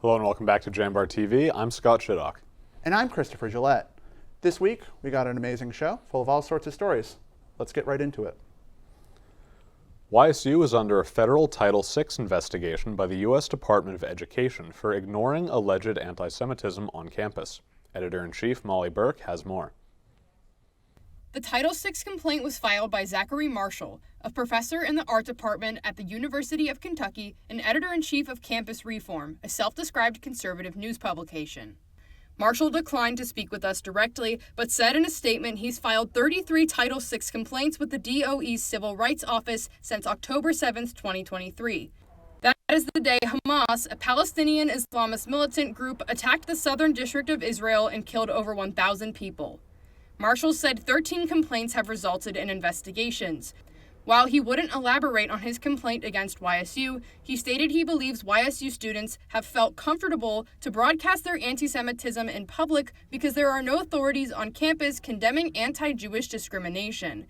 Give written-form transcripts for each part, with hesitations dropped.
Hello and welcome back to JambarTV. I'm Scott Shiddock. And I'm Christopher Gillette. This week, we got an amazing show full of all sorts of stories. Let's get right into it. YSU is under a federal Title VI investigation by the U.S. Department of Education for ignoring alleged anti-Semitism on campus. Editor-in-Chief Molly Burke has more. The Title VI complaint was filed by Zachary Marshall, a professor in the art department at the University of Kentucky and editor-in-chief of Campus Reform, a self-described conservative news publication. Marshall declined to speak with us directly, but said in a statement he's filed 33 Title VI complaints with the DOE's Civil Rights Office since October 7, 2023. That is the day Hamas, a Palestinian Islamist militant group, attacked the southern district of Israel and killed over 1,000 people. Marshall said 13 complaints have resulted in investigations. While he wouldn't elaborate on his complaint against YSU, he stated he believes YSU students have felt comfortable to broadcast their anti-Semitism in public because there are no authorities on campus condemning anti-Jewish discrimination.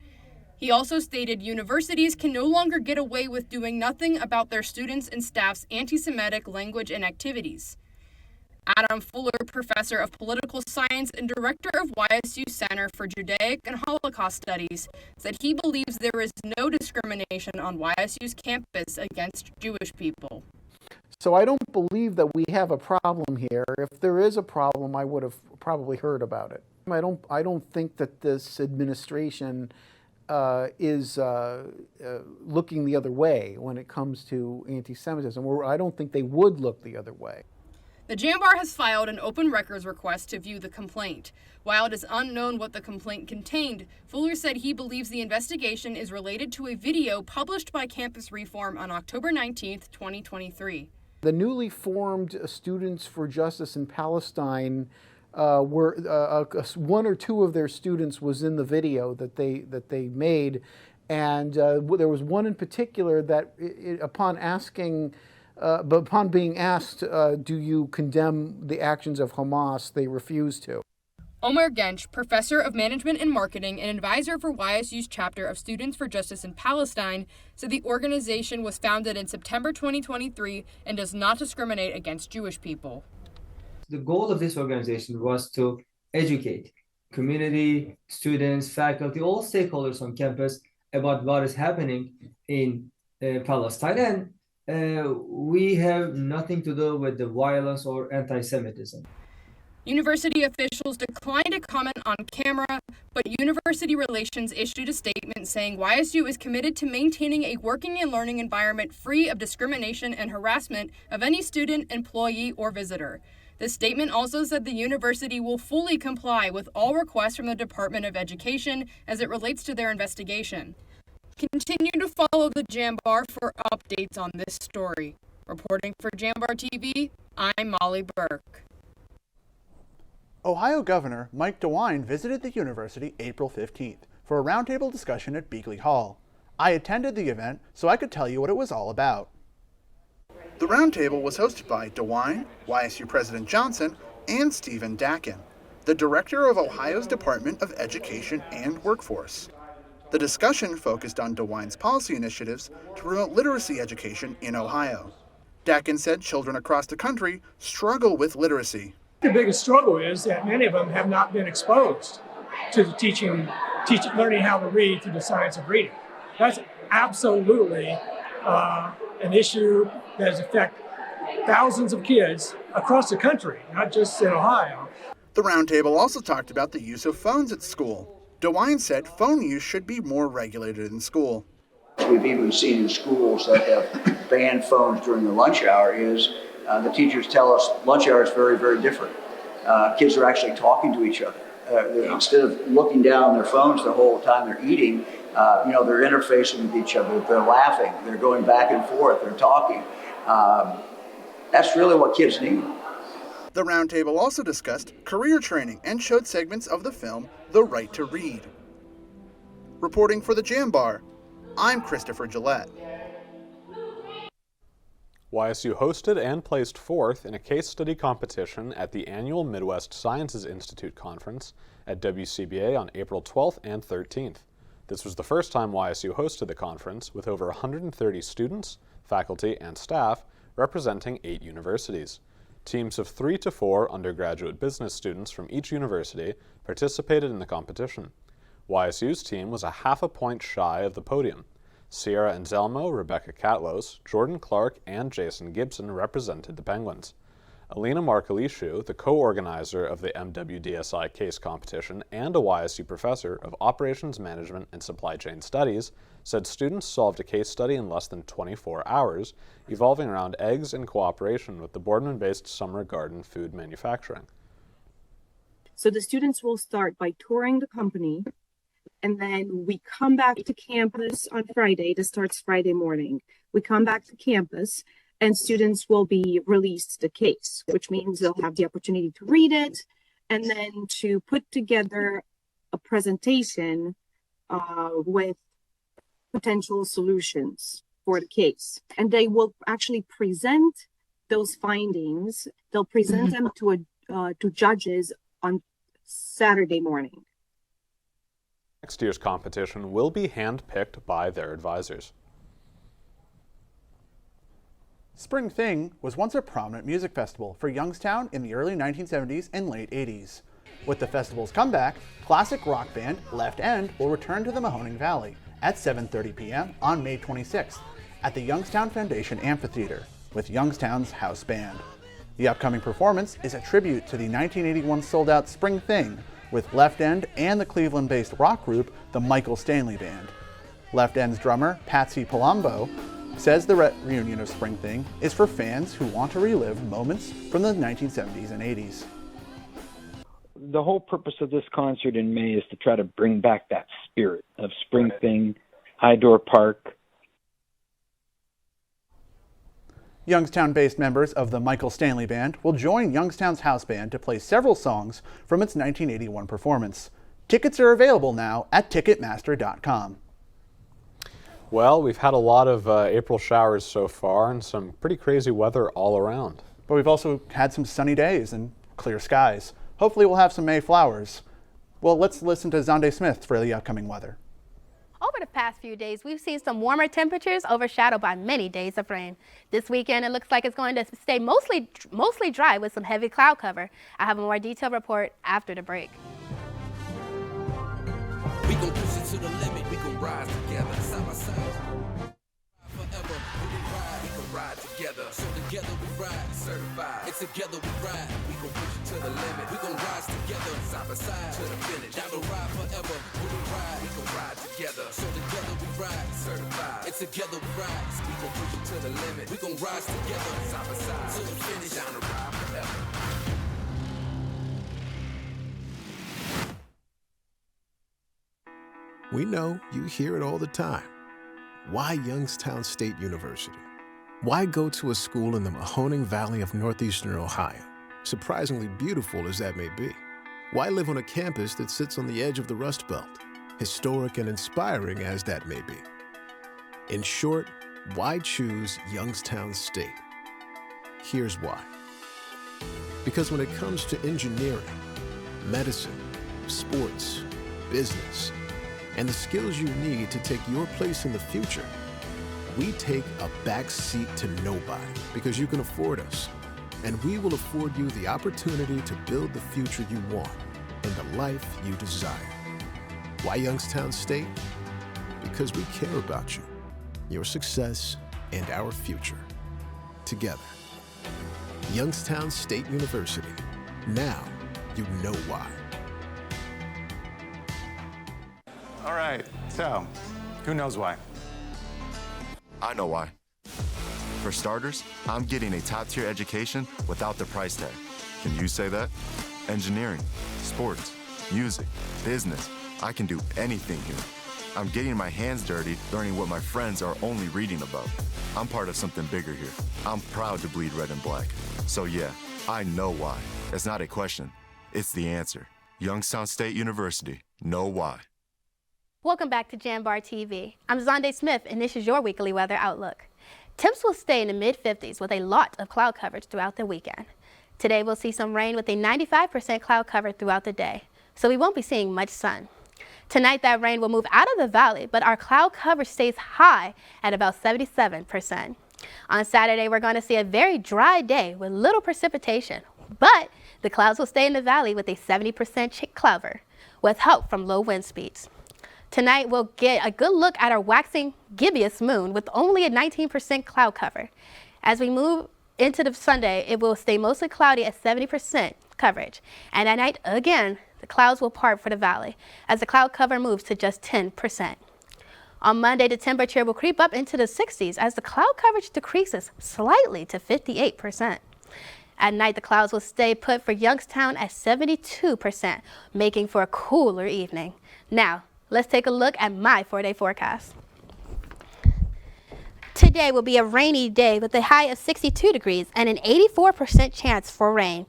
He also stated universities can no longer get away with doing nothing about their students' and staff's anti-Semitic language and activities. Adam Fuller, professor of political science and director of YSU Center for Judaic and Holocaust Studies, said he believes there is no discrimination on YSU's campus against Jewish people. So I don't believe that we have a problem here. If there is a problem, I would have probably heard about it. I don't think that this administration is looking the other way when it comes to anti-Semitism, or I don't think they would look the other way. The Jambar has filed an open records request to view the complaint. While it is unknown what the complaint contained, Fuller said he believes the investigation is related to a video published by Campus Reform on October 19, 2023. The newly formed Students for Justice in Palestine were one or two of their students was in the video that they made, and there was one in particular that but upon being asked, do you condemn the actions of Hamas, they refused to. Omer Gench, professor of management and marketing and advisor for YSU's chapter of Students for Justice in Palestine, said the organization was founded in September 2023 and does not discriminate against Jewish people. The goal of this organization was to educate community, students, faculty, all stakeholders on campus about what is happening in Palestine. And we have nothing to do with the violence or anti-Semitism. University officials declined to comment on camera, but University Relations issued a statement saying YSU is committed to maintaining a working and learning environment free of discrimination and harassment of any student, employee, or visitor. The statement also said the university will fully comply with all requests from the Department of Education as it relates to their investigation. Continue to follow the Jambar for updates on this story. Reporting for Jambar TV, I'm Molly Burke. Ohio Governor Mike DeWine visited the university April 15th for a roundtable discussion at Beagley Hall. I attended the event so I could tell you what it was all about. The roundtable was hosted by DeWine, YSU President Johnson, and Stephen Dakin, the director of Ohio's Department of Education and Workforce. The discussion focused on DeWine's policy initiatives to promote literacy education in Ohio. Dakin said children across the country struggle with literacy. The biggest struggle is that many of them have not been exposed to the learning how to read through the science of reading. That's absolutely an issue that has affected thousands of kids across the country, not just in Ohio. The roundtable also talked about the use of phones at school. DeWine said phone use should be more regulated in school. We've even seen in schools that have banned phones during the lunch hour is the teachers tell us lunch hour is very, very different. Kids are actually talking to each other. Instead of looking down their phones the whole time they're eating, they're interfacing with each other. They're laughing. They're going back and forth. They're talking. That's really what kids need. The roundtable also discussed career training and showed segments of the film The Right to Read. Reporting for the Jambar, I'm Christopher Gillette. YSU hosted and placed fourth in a case study competition at the annual Midwest Sciences Institute Conference at WCBA on April 12th and 13th. This was the first time YSU hosted the conference, with over 130 students, faculty, and staff representing 8 universities. Teams of 3 to 4 undergraduate business students from each university participated in the competition. YSU's team was a half a point shy of the podium. Sierra Anselmo, Rebecca Catlos, Jordan Clark, and Jason Gibson represented the Penguins. Alina Markalishu, the co-organizer of the MWDSI case competition and a YSU professor of Operations Management and Supply Chain Studies, said students solved a case study in less than 24 hours, evolving around eggs in cooperation with the Boardman-based Summer Garden Food Manufacturing. So the students will start by touring the company, and then we come back to campus on Friday. This starts Friday morning. We come back to campus, and students will be released the case, which means they'll have the opportunity to read it and then to put together a presentation with potential solutions for the case. And they will actually present those findings. They'll present them to judges on Saturday morning. Next year's competition will be hand-picked by their advisors. Spring Thing was once a prominent music festival for Youngstown in the early 1970s and late 80s. With the festival's comeback, classic rock band Left End will return to the Mahoning Valley at 7:30 p.m. on May 26th at the Youngstown Foundation Amphitheater with Youngstown's house band. The upcoming performance is a tribute to the 1981 sold-out Spring Thing with Left End and the Cleveland-based rock group the Michael Stanley Band. Left End's drummer Patsy Palumbo says the reunion of Spring Thing is for fans who want to relive moments from the 1970s and 80s. The whole purpose of this concert in May is to try to bring back that spirit of Spring Thing, Hydor Park. Youngstown-based members of the Michael Stanley Band will join Youngstown's house band to play several songs from its 1981 performance. Tickets are available now at Ticketmaster.com. Well, we've had a lot of April showers so far and some pretty crazy weather all around. But we've also had some sunny days and clear skies. Hopefully we'll have some May flowers. Well, let's listen to Zonde Smith for the upcoming weather. Over the past few days, we've seen some warmer temperatures overshadowed by many days of rain. This weekend, it looks like it's going to stay mostly dry with some heavy cloud cover. I have a more detailed report after the break. We gon' push it to the limit, we gon' rise together, side by side. Forever, we gon' ride, we gon' ride together. So together we ride, certified. It's together we ride, we gon' push it to the limit. We gon' rise together, side by side, to the finish. Down the ride forever, we gon' ride together. So together we ride, certified. It's together we ride, we gon' push it to the limit. We gon' rise together, side by side, to the finish. Down the ride forever. We know you hear it all the time. Why Youngstown State University? Why go to a school in the Mahoning Valley of northeastern Ohio, surprisingly beautiful as that may be? Why live on a campus that sits on the edge of the Rust Belt, historic and inspiring as that may be? In short, why choose Youngstown State? Here's why. Because when it comes to engineering, medicine, sports, business, and the skills you need to take your place in the future, we take a back seat to nobody because you can afford us. And we will afford you the opportunity to build the future you want and the life you desire. Why Youngstown State? Because we care about you, your success, and our future. Together. Youngstown State University. Now you know why. All right, so who knows why? I know why. For starters, I'm getting a top-tier education without the price tag. Can you say that? Engineering, sports, music, business. I can do anything here. I'm getting my hands dirty, learning what my friends are only reading about. I'm part of something bigger here. I'm proud to bleed red and black. So yeah, I know why. It's not a question. It's the answer. Youngstown State University. Know why. Welcome back to JambarTV. I'm Zonde Smith, and this is your weekly weather outlook. Temps will stay in the mid-50s with a lot of cloud coverage throughout the weekend. Today we'll see some rain with a 95% cloud cover throughout the day, so we won't be seeing much sun. Tonight that rain will move out of the valley, but our cloud cover stays high at about 77%. On Saturday, we're going to see a very dry day with little precipitation, but the clouds will stay in the valley with a 70% cloud cover, with help from low wind speeds. Tonight, we'll get a good look at our waxing gibbous moon with only a 19% cloud cover. As we move into the Sunday, it will stay mostly cloudy at 70% coverage. And at night, again, the clouds will part for the valley as the cloud cover moves to just 10%. On Monday, the temperature will creep up into the 60s as the cloud coverage decreases slightly to 58%. At night, the clouds will stay put for Youngstown at 72%, making for a cooler evening. Now, let's take a look at my 4-day forecast. Today will be a rainy day with a high of 62 degrees and an 84% chance for rain.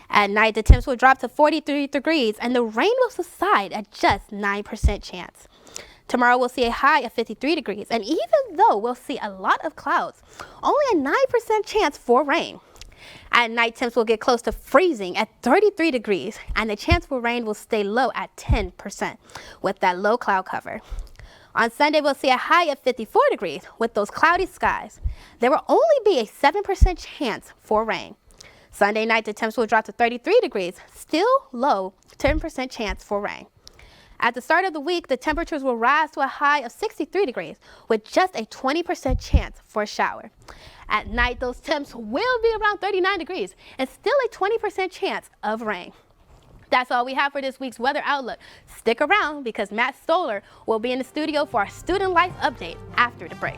At night, the temps will drop to 43 degrees and the rain will subside at just 9% chance. Tomorrow we'll see a high of 53 degrees, and even though we'll see a lot of clouds, only a 9% chance for rain. At night, temps will get close to freezing at 33 degrees, and the chance for rain will stay low at 10% with that low cloud cover. On Sunday, we'll see a high of 54 degrees with those cloudy skies. There will only be a 7% chance for rain. Sunday night, the temps will drop to 33 degrees, still low, 10% chance for rain. At the start of the week, the temperatures will rise to a high of 63 degrees with just a 20% chance for a shower. At night, those temps will be around 39 degrees and still a 20% chance of rain. That's all we have for this week's weather outlook. Stick around because Matt Stoller will be in the studio for our student life update after the break.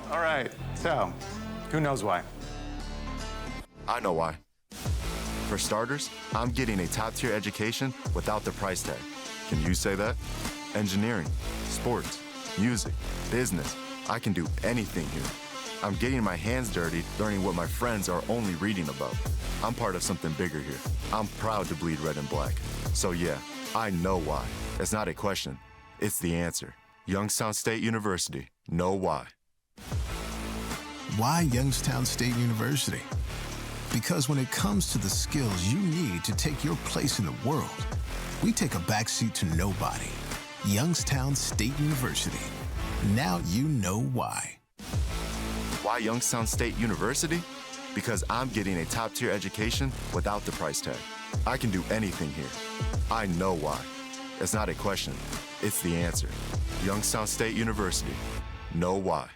All right, so who knows why? I know why. For starters, I'm getting a top-tier education without the price tag. Can you say that? Engineering, sports, music, business. I can do anything here. I'm getting my hands dirty, learning what my friends are only reading about. I'm part of something bigger here. I'm proud to bleed red and black. So yeah, I know why. It's not a question, it's the answer. Youngstown State University. Know why. Why Youngstown State University? Because when it comes to the skills you need to take your place in the world, we take a backseat to nobody. Youngstown State University. Now you know why. Why Youngstown State University? Because I'm getting a top-tier education without the price tag. I can do anything here. I know why. It's not a question, it's the answer. Youngstown State University. Know why.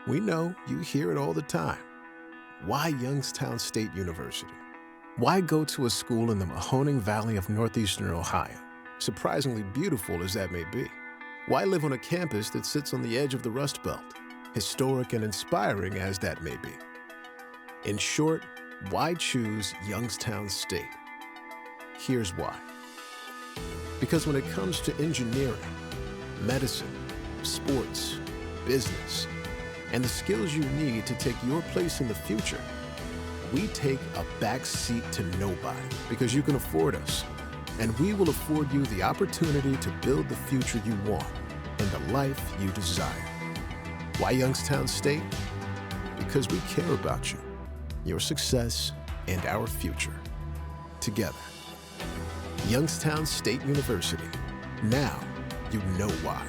We know you hear it all the time. Why Youngstown State University? Why go to a school in the Mahoning Valley of northeastern Ohio, surprisingly beautiful as that may be? Why live on a campus that sits on the edge of the Rust Belt, historic and inspiring as that may be? In short, why choose Youngstown State? Here's why. Because when it comes to engineering, medicine, sports, business, and the skills you need to take your place in the future, we take a back seat to nobody because you can afford us, and we will afford you the opportunity to build the future you want and the life you desire. Why Youngstown State? Because we care about you, your success, and our future. Together. Youngstown State University. Now you know why.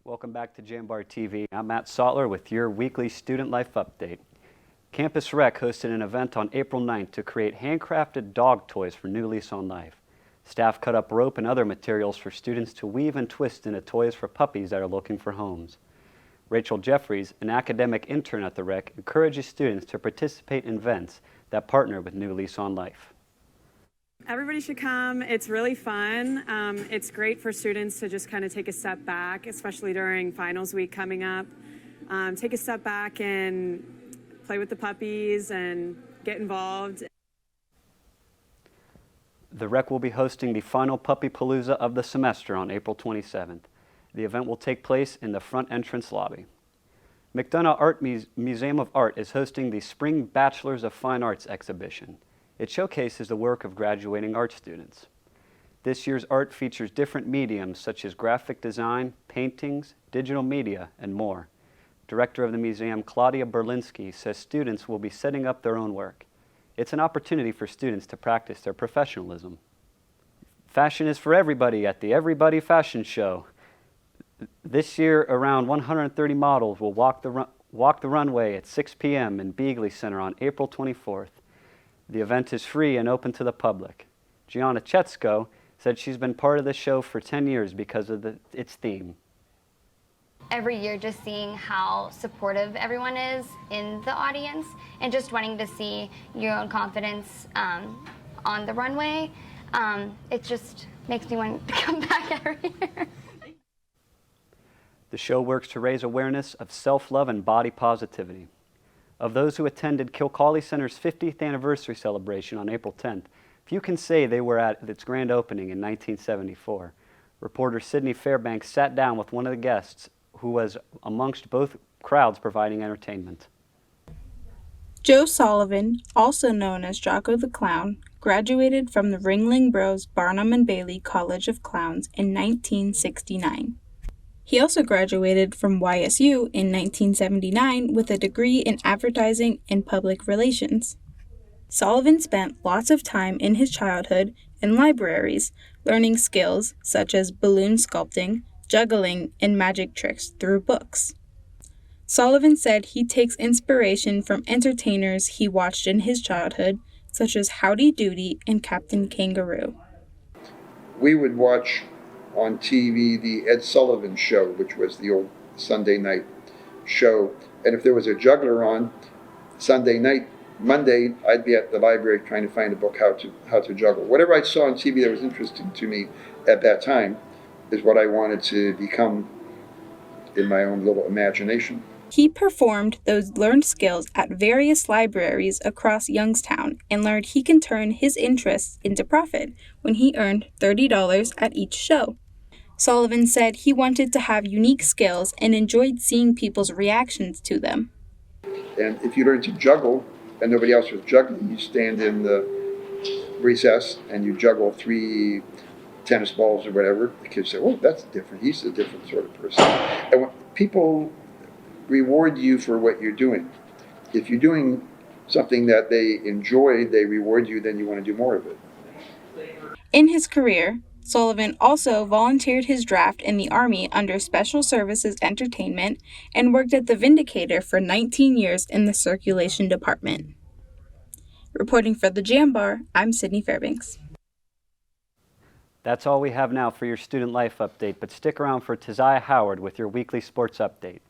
Welcome back to JambarTV. I'm Matt Sautler with your weekly student life update. Campus Rec hosted an event on April 9th to create handcrafted dog toys for New Lease on Life. Staff cut up rope and other materials for students to weave and twist into toys for puppies that are looking for homes. Rachel Jeffries, an academic intern at the Rec, encourages students to participate in events that partner with New Lease on Life. Everybody should come. It's really fun. It's great for students to just kind of take a step back, especially during finals week coming up. Take a step back and play with the puppies and get involved. The Rec will be hosting the final Puppy Palooza of the semester on April 27th. The event will take place in the front entrance lobby. McDonough Museum of Art is hosting the Spring Bachelors of Fine Arts exhibition. It showcases the work of graduating art students. This year's art features different mediums such as graphic design, paintings, digital media, and more. Director of the museum, Claudia Berlinski, says students will be setting up their own work. It's an opportunity for students to practice their professionalism. Fashion is for everybody at the Everybody Fashion Show. This year, around 130 models will walk the runway at 6 p.m. in Beagley Center on April 24th. The event is free and open to the public. Gianna Chetsko said she's been part of the show for 10 years because of its theme. Every year, just seeing how supportive everyone is in the audience and just wanting to see your own confidence on the runway, it just makes me want to come back every year. The show works to raise awareness of self-love and body positivity. Of those who attended Kilcawley Center's 50th anniversary celebration on April 10th, few can say they were at its grand opening in 1974. Reporter Sydney Fairbanks sat down with one of the guests who was amongst both crowds providing entertainment. Joe Sullivan, also known as Jocko the Clown, graduated from the Ringling Bros Barnum and Bailey College of Clowns in 1969. He also graduated from YSU in 1979 with a degree in advertising and public relations. Sullivan spent lots of time in his childhood in libraries, learning skills such as balloon sculpting, juggling, and magic tricks through books. Sullivan said he takes inspiration from entertainers he watched in his childhood, such as Howdy Doody and Captain Kangaroo. We would watch on TV the Ed Sullivan Show, which was the old Sunday night show. And if there was a juggler on Sunday night, Monday, I'd be at the library trying to find a book how to juggle. Whatever I saw on TV that was interesting to me at that time is what I wanted to become in my own little imagination. He performed those learned skills at various libraries across Youngstown and learned he can turn his interests into profit when he earned $30 at each show. Sullivan said he wanted to have unique skills and enjoyed seeing people's reactions to them. And if you learn to juggle and nobody else was juggling, you stand in the recess and you juggle 3 tennis balls or whatever. The kids say, oh, that's different. He's a different sort of person. And when people reward you for what you're doing, if you're doing something that they enjoy, they reward you, then you want to do more of it. In his career, Sullivan also volunteered his draft in the Army under Special Services Entertainment and worked at the Vindicator for 19 years in the Circulation Department. Reporting for the Jambar, I'm Sydney Fairbanks. That's all we have now for your student life update, but stick around for Tiziah Howard with your weekly sports update.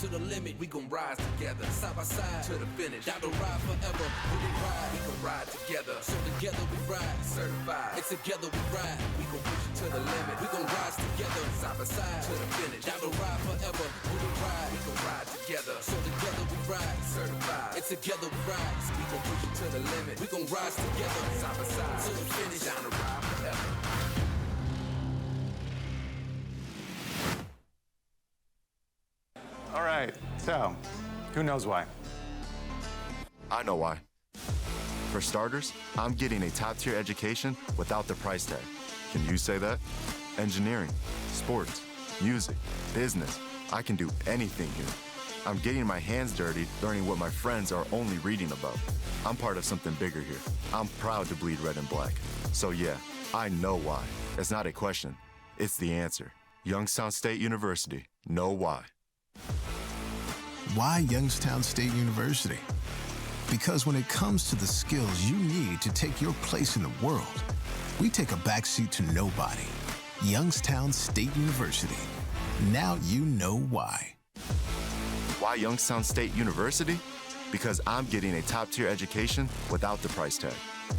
To the limit, we gon' rise together, side by side to the finish. Down the ride forever, we can ride, we can ride together. So together we ride, certified. It's together we ride, we gon' push it to the limit. We gon' rise together, side by side to the finish. Down the ride forever, we can ride, we gon' ride together. So together we ride, certified. It's together we ride, we gon' push it to the limit. We gon' rise together, side by side to the finish. Down the ride forever. All right, so who knows why? I know why. For starters, I'm getting a top-tier education without the price tag. Can you say that? Engineering, sports, music, business. I can do anything here. I'm getting my hands dirty, learning what my friends are only reading about. I'm part of something bigger here. I'm proud to bleed red and black. So yeah, I know why. It's not a question. It's the answer. Youngstown State University. Know why. Why Youngstown State University? Because when it comes to the skills you need to take your place in the world, we take a backseat to nobody. Youngstown State University. Now you know why. Why Youngstown State University? Because I'm getting a top-tier education without the price tag.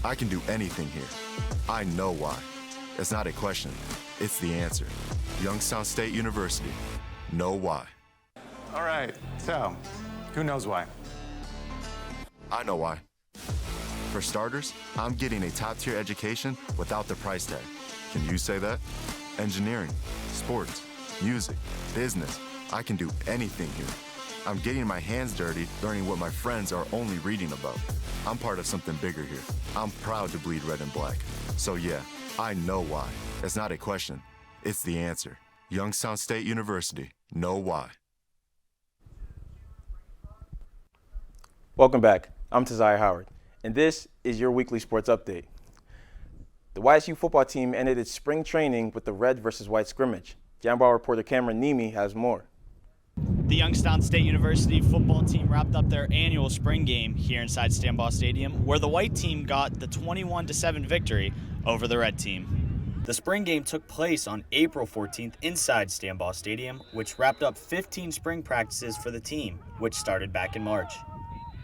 I can do anything here. I know why. It's not a question. It's the answer. Youngstown State University. Know why. All right, so who knows why? I know why. For starters, I'm getting a top-tier education without the price tag. Can you say that? Engineering, sports, music, business. I can do anything here. I'm getting my hands dirty, learning what my friends are only reading about. I'm part of something bigger here. I'm proud to bleed red and black. So yeah, I know why. It's not a question, it's the answer. Youngstown State University, know why. Welcome back. I'm Taziah Howard, and this is your weekly sports update. The YSU football team ended its spring training with the red versus white scrimmage. Jambar reporter Cameron Nemi has more. The Youngstown State University football team wrapped up their annual spring game here inside Stambaugh Stadium, where the white team got the 21-7 victory over the red team. The spring game took place on April 14th inside Stambaugh Stadium, which wrapped up 15 spring practices for the team, which started back in March.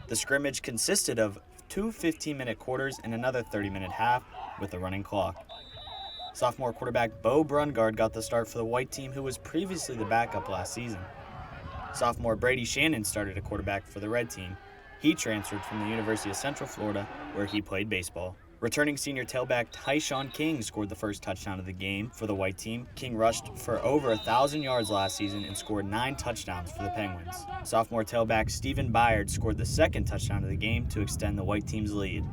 The scrimmage consisted of 2 15-minute quarters and another 30-minute half with a running clock. Sophomore quarterback Bo Brungard got the start for the white team, who was previously the backup last season. Sophomore Brady Shannon started at quarterback for the red team. He transferred from the University of Central Florida, where he played baseball. Returning senior tailback Tyshawn King scored the first touchdown of the game for the white team. King rushed for over 1,000 yards last season and scored 9 touchdowns for the Penguins. Sophomore tailback Stephen Byard scored the second touchdown of the game to extend the white team's lead.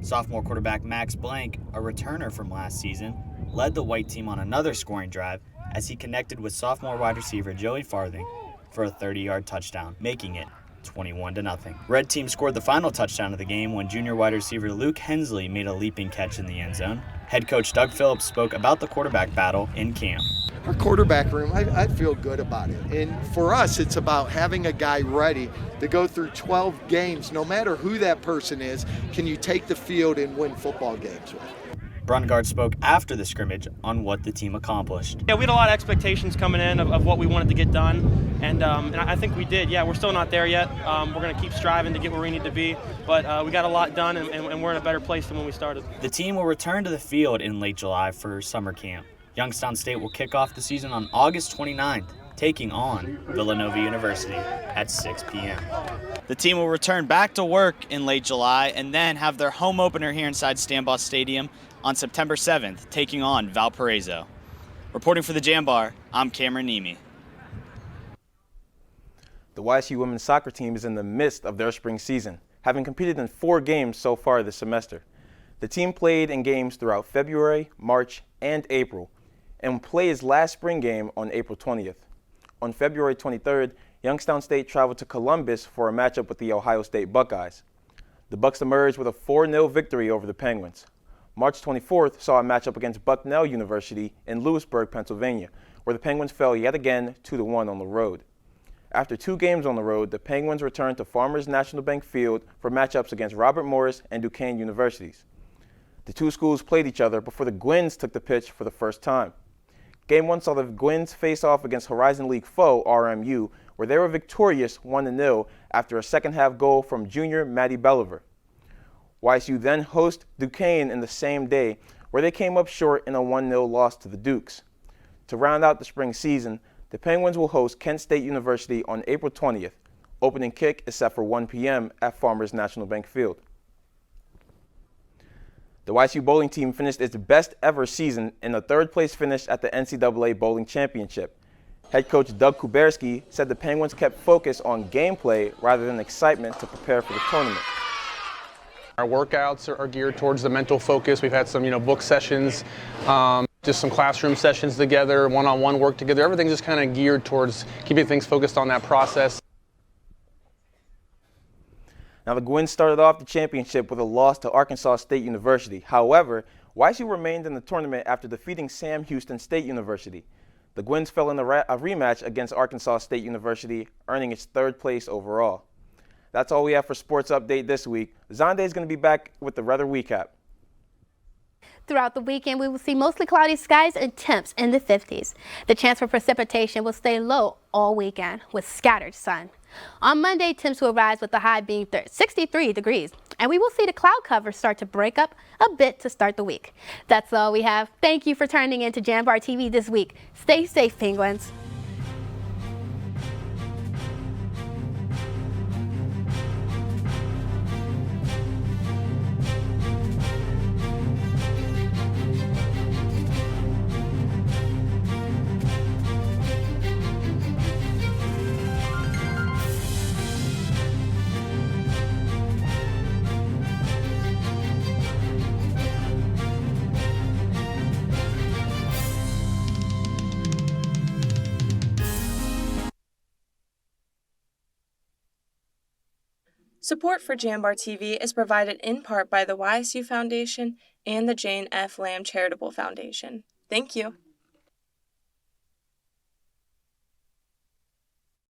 Sophomore quarterback Max Blank, a returner from last season, led the white team on another scoring drive as he connected with sophomore wide receiver Joey Farthing for a 30-yard touchdown, making it 21-0. Red team scored the final touchdown of the game when junior wide receiver Luke Hensley made a leaping catch in the end zone. Head coach Doug Phillips spoke about the quarterback battle in camp. Our quarterback room, I feel good about it. And for us, it's about having a guy ready to go through 12 games. No matter who that person is, can you take the field and win football games with? Brungard spoke after the scrimmage on what the team accomplished. Yeah, we had a lot of expectations coming in of what we wanted to get done, and I think we did. Yeah, we're still not there yet. We're going to keep striving to get where we need to be, but we got a lot done, and we're in a better place than when we started. The team will return to the field in late July for summer camp. Youngstown State will kick off the season on August 29th, taking on Villanova University at 6 p.m. The team will return back to work in late July and then have their home opener here inside Stambaugh Stadium on September 7th, taking on Valparaiso. Reporting for the Jambar, I'm Cameron Nemi. The YSU women's soccer team is in the midst of their spring season, having competed in 4 games so far this semester. The team played in games throughout February, March, and April, and will play its last spring game on April 20th. On February 23rd, Youngstown State traveled to Columbus for a matchup with the Ohio State Buckeyes. The Bucks emerged with a 4-0 victory over the Penguins. March 24th saw a matchup against Bucknell University in Lewisburg, Pennsylvania, where the Penguins fell yet again 2-1 on the road. After 2 games on the road, the Penguins returned to Farmers National Bank Field for matchups against Robert Morris and Duquesne Universities. The 2 schools played each other before the Gwins took the pitch for the first time. Game 1 saw the Gwins face off against Horizon League foe RMU, where they were victorious 1-0 after a second-half goal from junior Maddie Belliver. YSU then host Duquesne in the same day, where they came up short in a 1-0 loss to the Dukes. To round out the spring season, the Penguins will host Kent State University on April 20th. Opening kick is set for 1 p.m. at Farmers National Bank Field. The YSU bowling team finished its best ever season in a 3rd-place finish at the NCAA Bowling Championship. Head coach Doug Kuberski said the Penguins kept focus on gameplay rather than excitement to prepare for the tournament. Our workouts are geared towards the mental focus. We've had some, book sessions, just some classroom sessions together, one-on-one work together. Everything's just kind of geared towards keeping things focused on that process. Now, the Gwins started off the championship with a loss to Arkansas State University. However, YSU remained in the tournament after defeating Sam Houston State University. The Gwins fell in a rematch against Arkansas State University, earning its 3rd place overall. That's all we have for Sports Update this week. Zonde is going to be back with the weather recap. Throughout the weekend, we will see mostly cloudy skies and temps in the 50s. The chance for precipitation will stay low all weekend with scattered sun. On Monday, temps will rise with the high being 63 degrees, and we will see the cloud cover start to break up a bit to start the week. That's all we have. Thank you for turning in to Jambar TV this week. Stay safe, Penguins. Support for Jambar TV is provided in part by the YSU Foundation and the Jane F. Lamb Charitable Foundation. Thank you.